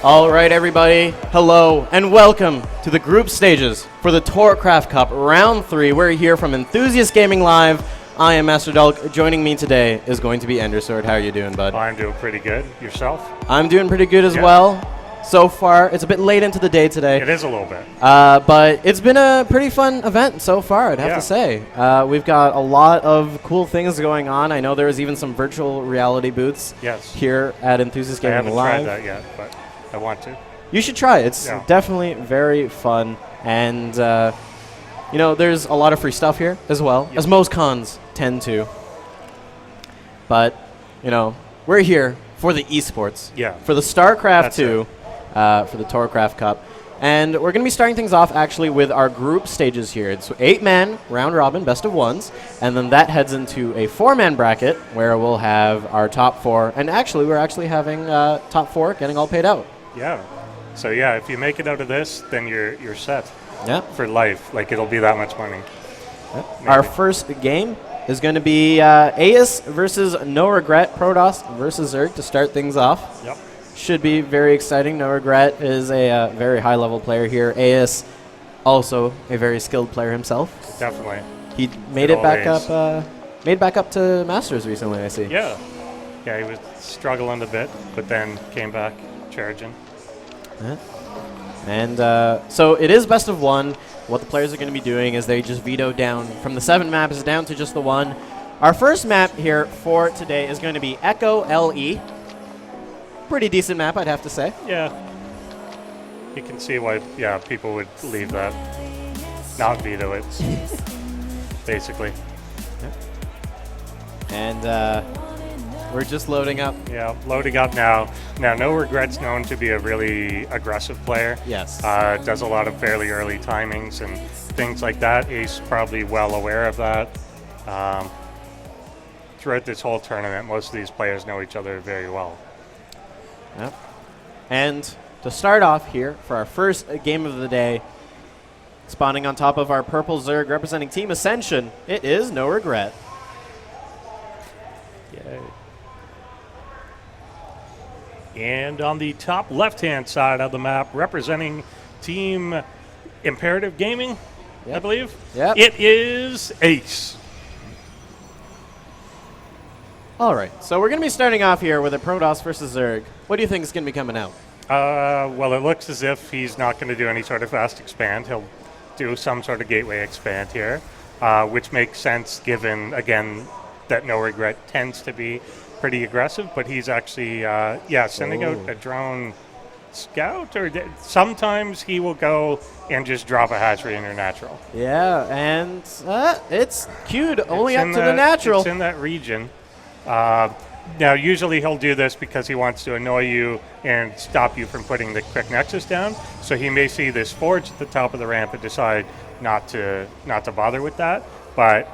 All right, everybody. Hello and welcome to the group stages for the TorCraft Cup Round 3. We're here from Enthusiast Gaming Live. I am Master Dulk. Joining me today is going to be Endersword. How are you doing, bud? I'm doing pretty good. Yourself? I'm doing pretty good as well. So far, it's a bit late into the day today. It is a little bit. But it's been a pretty fun event so far, I'd have to say. We've got a lot of cool things going on. I know there's even some virtual reality booths here at Enthusiast Gaming Live. I haven't tried that yet, but I want to. You should try it. It's definitely very fun. And, you know, there's a lot of free stuff here as well, as most cons tend to. But, you know, we're here for the esports. For the StarCraft 2, for the TorCraft Cup. And we're going to be starting things off actually with our group stages here. It's 8-man, round robin, best of ones. And then that heads into a 4-man bracket where we'll have our top 4. And actually, we're actually having top 4 getting all paid out. So if you make it out of this, then you're set. For life. Like, it'll be that much money. Our first game is going to be Aeis versus NoRegreT, Protoss versus Zerg to start things off. Should be very exciting. NoRegreT is a very high-level player here. Aeis, also a very skilled player himself. Definitely. He made it back up. Made back up to Masters recently, I see. Yeah, he was struggling a bit, but then came back charging. And so it is best of 1. What the players are going to be doing is they just veto down from the 7 maps down to just the 1. Our first map here for today is going to be Echo LE. Pretty decent map, I'd have to say. You can see why people would leave that, not veto it, basically. And we're just loading up. Loading up now. Now, NoRegret's known to be a really aggressive player. Does a lot of fairly early timings and things like that. He's probably well aware of that. Throughout this whole tournament, most of these players know each other very well. And to start off here for our first game of the day, spawning on top of our purple Zerg representing Team Ascension, it is NoRegreT. And on the top left-hand side of the map, representing Team Imperative Gaming, I believe, it is Aeis. All right, so we're going to be starting off here with a Protoss versus Zerg. What do you think is going to be coming out? Well, it looks as if he's not going to do any sort of fast expand. He'll do some sort of gateway expand here, which makes sense given, again, that NoRegret tends to be pretty aggressive, but he's actually, sending out a drone scout, or sometimes he will go and just drop a hatchery in your natural. And it's queued only up to the natural. It's in that region. Now, usually he'll do this because he wants to annoy you and stop you from putting the quick nexus down. So he may see this forge at the top of the ramp and decide not to bother with that. But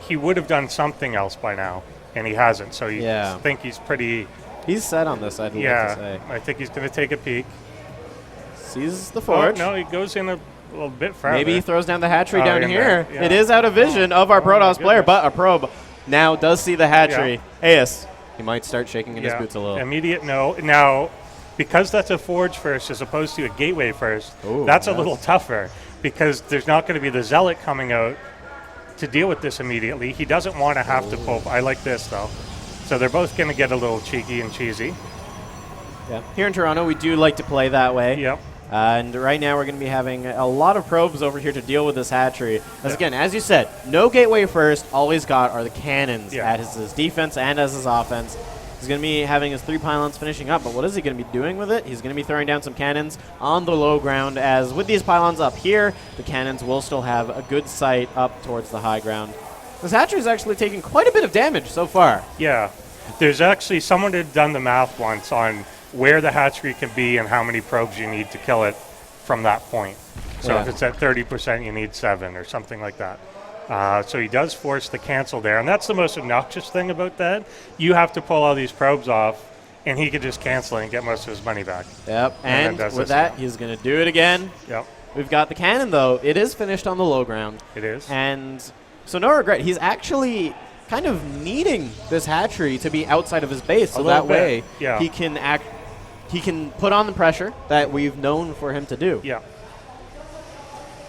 he would have done something else by now, and he hasn't. So I think he's pretty... He's set on this, I'd like to say. I think he's going to take a peek. Sees the forge. No, he goes in a little bit farther. Maybe he throws down the hatchery down here. It is out of vision of our Protoss player, but a probe now does see the hatchery. Aeis, he might start shaking in his boots a little. Immediate no. Now, because that's a forge first as opposed to a gateway first, that's a little tougher because there's not going to be the zealot coming out to deal with this immediately. He doesn't want to have to pull. I like this, though. So they're both going to get a little cheeky and cheesy. Here in Toronto, we do like to play that way. And right now we're going to be having a lot of probes over here to deal with this hatchery. Again, as you said, no gateway first. All he's got are the cannons at his defense and as his offense. He's going to be having his 3 pylons finishing up, but what is he going to be doing with it? He's going to be throwing down some cannons on the low ground, as with these pylons up here, the cannons will still have a good sight up towards the high ground. This hatchery is actually taking quite a bit of damage so far. There's actually someone had done the math once on where the hatchery can be and how many probes you need to kill it from that point. So if it's at 30%, you need 7 or something like that. So he does force the cancel there, and that's the most obnoxious thing about that. You have to pull all these probes off, and he could just cancel it and get most of his money back. And with that, he's going to do it again. We've got the cannon, though. It is finished on the low ground. It is. And so NoRegreT, he's actually kind of needing this hatchery to be outside of his base, so that way he can he can put on the pressure that we've known for him to do. Yeah.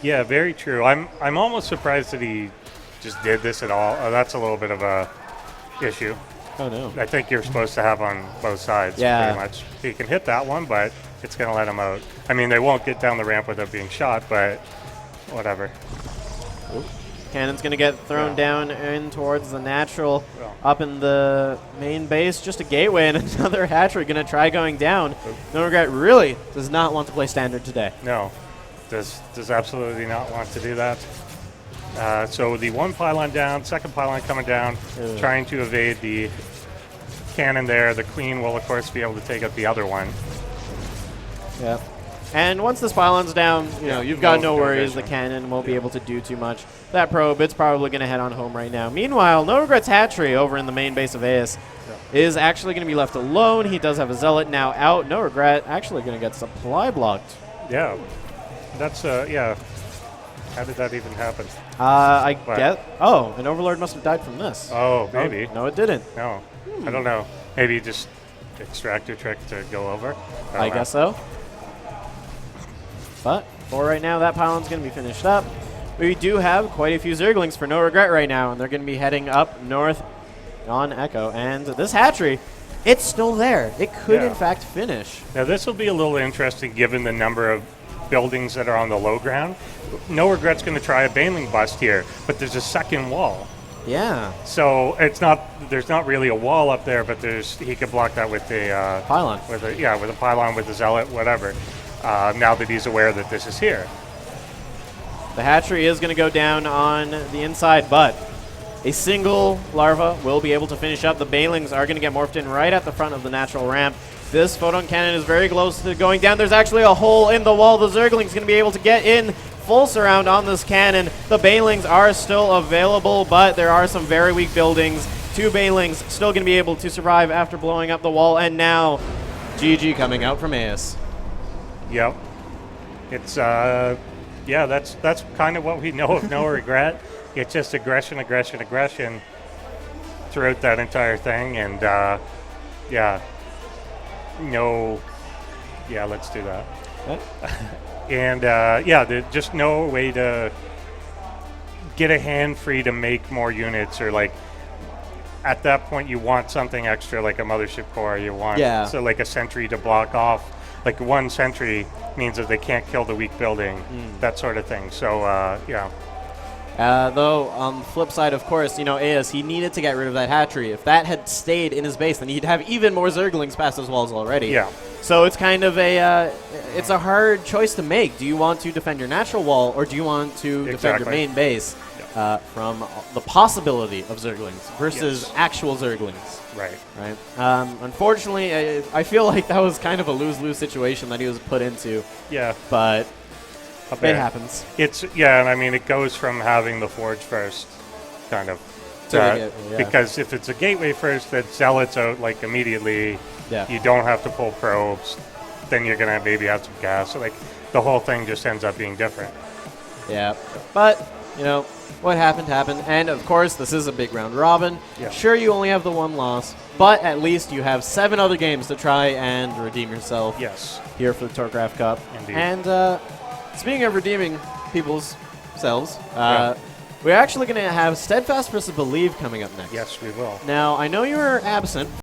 Yeah, very true. I'm almost surprised that he just did this at all. That's a little bit of a issue. Oh, no. I think you're supposed to have on both sides, pretty much. He can hit that one, but it's going to let him out. I mean, they won't get down the ramp without being shot, but whatever. Oop. Cannon's going to get thrown down in towards the natural up in the main base. Just a gateway and another hatchery going to try going down. NoRegreT really does not want to play standard today. No, does absolutely not want to do that. So the one pylon down, second pylon coming down, trying to evade the cannon there. The queen will, of course, be able to take out the other one. Yeah. And once this pylon's down, you've got no worries. vision. The cannon won't be able to do too much. That probe, it's probably going to head on home right now. Meanwhile, NoRegreT's hatchery over in the main base of Aeis is actually going to be left alone. He does have a zealot now out. NoRegreT actually going to get supply blocked. Yeah. That's, yeah. How did that even happen? I guess. Oh, an Overlord must have died from this. Oh, maybe. No, it didn't. No. I don't know. Maybe just extractor trick to go over? I guess so. But for right now, that pylon's going to be finished up. We do have quite a few Zerglings for NoRegreT right now, and they're going to be heading up north on Echo. And this hatchery, it's still there. It could, in fact, finish. Now, this will be a little interesting given the number of buildings that are on the low ground. NoRegret's going to try a Baneling bust here, but there's a second wall. Yeah. So it's not. There's not really a wall up there, but he could block that with a pylon. With a pylon, with a zealot, whatever. Now that he's aware that this is here. The hatchery is going to go down on the inside, but a single larva will be able to finish up. The Banelings are going to get morphed in right at the front of the natural ramp. This photon cannon is very close to going down. There's actually a hole in the wall. The Zergling's going to be able to get in full surround on this cannon. The Banelings are still available, but there are some very weak buildings. 2 Banelings still going to be able to survive after blowing up the wall, and now GG coming out from Aeis. Yep. It's yeah, that's kind of what we know of NoRegreT. It's just aggression, aggression, aggression throughout that entire thing, and yeah, let's do that. And yeah, there's just no way to get a hand free to make more units, or like at that point you want something extra like a mothership core. You want so like a sentry to block off. Like one sentry means that they can't kill the weak building, that sort of thing. So, yeah. Though, on the flip side, of course, Aeis, he needed to get rid of that hatchery. If that had stayed in his base, then he'd have even more Zerglings past his walls already. Yeah. So it's kind of it's a hard choice to make. Do you want to defend your natural wall, or do you want to defend your main base from the possibility of Zerglings versus actual Zerglings? Right. Unfortunately, I feel like that was kind of a lose-lose situation that he was put into. Yeah. But it happens. And I mean, it goes from having the forge first, kind of. Because if it's a gateway first that zealots out like immediately, you don't have to pull probes, then you're going to maybe have some gas. So, like, the whole thing just ends up being different. Yeah. But, what happened happened. And, of course, this is a big round robin. Yeah. Sure, you only have the one loss, but at least you have 7 other games to try and redeem yourself here for the TorCraft Cup. Indeed. And speaking of redeeming people's selves, we're actually going to have Steadfast versus Believe coming up next. Yes, we will. Now, I know you were absent